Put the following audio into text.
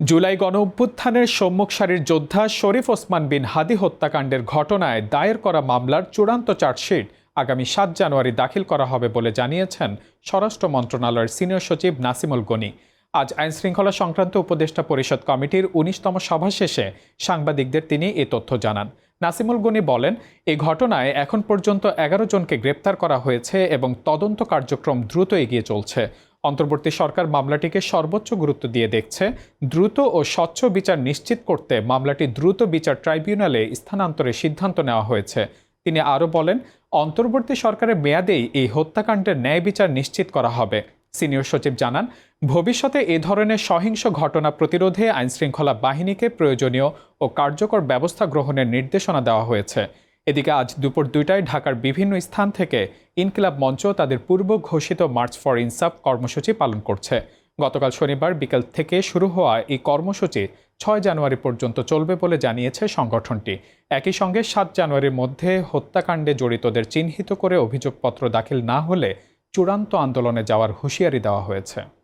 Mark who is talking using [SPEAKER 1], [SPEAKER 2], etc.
[SPEAKER 1] জুলাই গণঅভ্যুত্থানের সম্মুখ সারির যোদ্ধা শরীফ ওসমান বিন হাদী হত্যাকাণ্ডের ঘটনায় দায়ের করা মামলার চূড়ান্ত চার্জশিট আগামী ৭ জানুয়ারি দাখিল করা হবে বলে জানিয়েছেন স্বরাষ্ট্র মন্ত্রণালয়ের সিনিয়র সচিব নাসিমুল গনি। আজ আইনশৃঙ্খলা সংক্রান্ত উপদেষ্টা পরিষদ কমিটির ১৯তম সভা শেষে সাংবাদিকদের তিনি এ তথ্য জানান। নাসিমুল গনি বলেন, এই ঘটনায় এখন পর্যন্ত ১১ জনকে গ্রেপ্তার করা হয়েছে এবং তদন্ত কার্যক্রম দ্রুত এগিয়ে চলছে। অন্তর্বর্তী সরকার মামলাটিকে সর্বোচ্চ গুরুত্ব দিয়ে দেখছে। দ্রুত ও স্বচ্ছ বিচার নিশ্চিত করতে মামলাটি দ্রুত বিচার ট্রাইব্যুনালে স্থানান্তরের সিদ্ধান্ত নেওয়া হয়েছে। তিনি আরও বলেন, অন্তর্বর্তী সরকারের মেয়াদেই এই হত্যাকাণ্ডের ন্যায় বিচার নিশ্চিত করা হবে। সিনিয়র সচিব জানান, ভবিষ্যতে এ ধরনের সহিংস ঘটনা প্রতিরোধে আইনশৃঙ্খলা বাহিনীকে প্রয়োজনীয় ও কার্যকর ব্যবস্থা গ্রহণের নির্দেশনা দেওয়া হয়েছে। এদিকে আজ দুপুর ২টায় ঢাকার বিভিন্ন স্থান থেকে ইনকিলাব মঞ্চ তাদের পূর্ব ঘোষিত মার্চ ফর ইনসাফ কর্মসূচি পালন করছে। গতকাল শনিবার বিকেল থেকে শুরু হওয়া এই কর্মসূচি ৬ জানুয়ারি পর্যন্ত চলবে বলে জানিয়েছে সংগঠনটি। একই সঙ্গে ৭ জানুয়ারির মধ্যে হত্যাকাণ্ডে জড়িতদের চিহ্নিত করে অভিযোগপত্র দাখিল না হলে চূড়ান্ত আন্দোলনে যাওয়ার হুঁশিয়ারি দেওয়া হয়েছে।